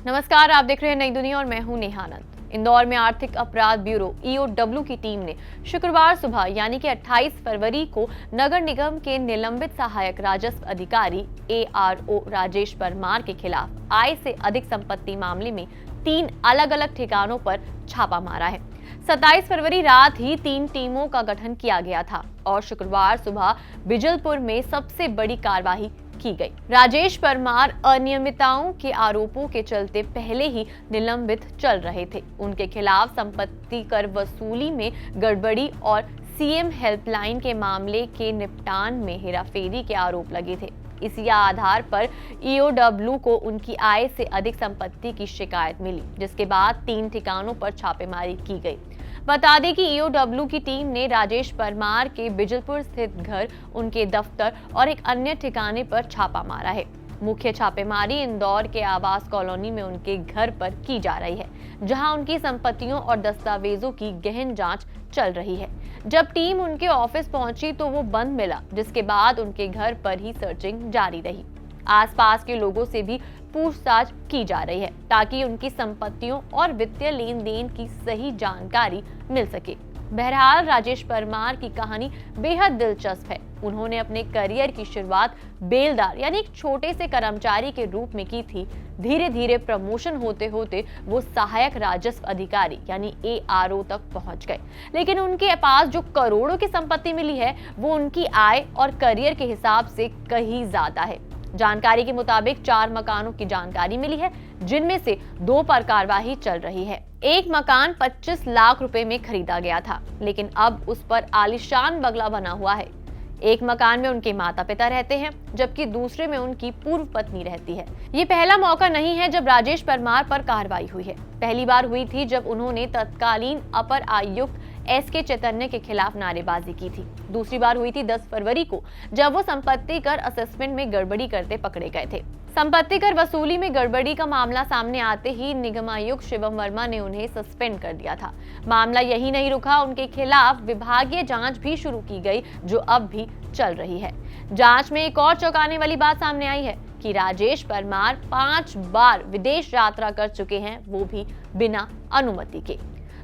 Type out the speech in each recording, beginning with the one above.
नमस्कार, आप देख रहे हैं नई दुनिया और मैं हूं नेहा आनंद। इंदौर में आर्थिक अपराध ब्यूरो ईओडब्ल्यू की टीम ने शुक्रवार सुबह यानी कि 28 फरवरी को नगर निगम के निलंबित सहायक राजस्व अधिकारी एआरओ राजेश परमार के खिलाफ आय से अधिक संपत्ति मामले में 3 अलग अलग ठिकानों पर छापा मारा है। 27 फरवरी रात ही 3 टीमों का गठन किया गया था और शुक्रवार सुबह बिजलपुर में सबसे बड़ी कार्रवाई की गई। राजेश परमार अनियमितताओं के आरोपों के चलते पहले ही निलंबित चल रहे थे। उनके खिलाफ संपत्ति कर वसूली में गड़बड़ी और सीएम हेल्पलाइन के मामले के निपटान में हेराफेरी के आरोप लगे थे। इसी आधार पर ईओडब्ल्यू को उनकी आय से अधिक संपत्ति की शिकायत मिली, जिसके बाद 3 ठिकानों पर छापेमारी की गई। बता दें कि ईओडब्ल्यू की टीम ने राजेश परमार के बिजलपुर स्थित घर, उनके दफ्तर और एक अन्य ठिकाने पर छापा मारा है। मुख्य छापेमारी इंदौर के आवास कॉलोनी में उनके घर पर की जा रही है, जहां उनकी संपत्तियों और दस्तावेजों की गहन जांच चल रही है। जब टीम उनके ऑफिस पहुंची तो वो बंद मिला, जिसके बाद उनके घर पर ही सर्चिंग जारी रही। आसपास के लोगों से भी पूछताछ की जा रही है ताकि उनकी संपत्तियों और वित्तीय लेन देन की सही जानकारी मिल सके। बहरहाल राजेश परमार की कहानी बेहद दिलचस्प है। उन्होंने अपने करियर की शुरुआत बेलदार यानी एक छोटे से कर्मचारी के रूप में की थी। धीरे धीरे प्रमोशन होते होते वो सहायक राजस्व अधिकारी यानी एआरओ तक पहुंच गए। लेकिन उनके पास जो करोड़ों की संपत्ति मिली है वो उनकी आय और करियर के हिसाब से कहीं ज्यादा है। जानकारी के मुताबिक 4 मकानों की जानकारी मिली है, जिनमें से 2 पर कार्रवाई चल रही है। एक मकान 25 लाख रुपए में खरीदा गया था, लेकिन अब उस पर आलीशान बंगला बना हुआ है। एक मकान में उनके माता पिता रहते हैं, जबकि दूसरे में उनकी पूर्व पत्नी रहती है। ये पहला मौका नहीं है जब राजेश परमार पर कार्रवाई हुई है। पहली बार हुई थी जब उन्होंने तत्कालीन अपर आयुक्त एसके चैतन्य के खिलाफ नारेबाजी की थी। दूसरी बार हुई थी 10 फरवरी को, जब वो संपत्ति कर असेसमेंट में गड़बड़ी करते पकड़े गए थे। संपत्ति कर वसूली में गड़बड़ी का मामला सामने आते ही निगमायुक्त शिवम वर्मा ने उन्हें सस्पेंड कर दिया था। मामला यही नहीं रुका, उनके खिलाफ विभागीय जांच भी शुरू की गई, जो अब भी चल रही है। जांच में एक और चौंकाने वाली बात सामने आई है कि राजेश परमार 5 बार विदेश यात्रा कर चुके हैं, वो भी बिना अनुमति के।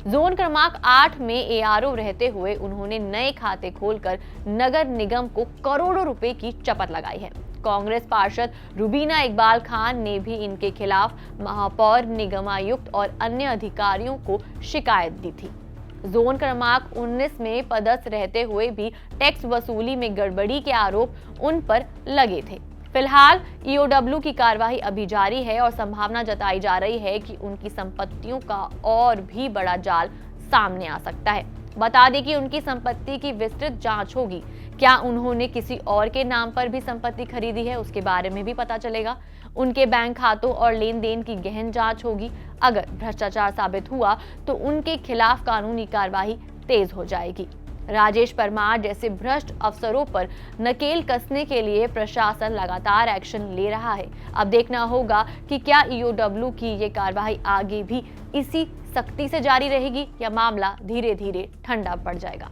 जोन क्रमांक 8 में एआरओ रहते हुए उन्होंने नए खाते खोलकर नगर निगम को करोड़ों रुपए की चपत लगाई है। कांग्रेस पार्षद रुबीना इकबाल खान ने भी इनके खिलाफ महापौर, निगमायुक्त और अन्य अधिकारियों को शिकायत दी थी। जोन क्रमांक 19 में पदस्थ रहते हुए भी टैक्स वसूली में गड़बड़ी के आरोप उन पर लगे थे। फिलहाल ईओडब्ल्यू की कार्रवाई अभी जारी है और संभावना जताई जा रही है कि उनकी संपत्तियों का और भी बड़ा जाल सामने आ सकता है। बता दें कि उनकी संपत्ति की विस्तृत जांच होगी। क्या उन्होंने किसी और के नाम पर भी संपत्ति खरीदी है, उसके बारे में भी पता चलेगा। उनके बैंक खातों और लेन देन की गहन जांच होगी। अगर भ्रष्टाचार साबित हुआ तो उनके खिलाफ कानूनी कार्रवाई तेज हो जाएगी। राजेश परमार जैसे भ्रष्ट अफसरों पर नकेल कसने के लिए प्रशासन लगातार एक्शन ले रहा है। अब देखना होगा कि क्या ईओडब्ल्यू की ये कार्रवाई आगे भी इसी सख्ती से जारी रहेगी या मामला धीरे धीरे ठंडा पड़ जाएगा।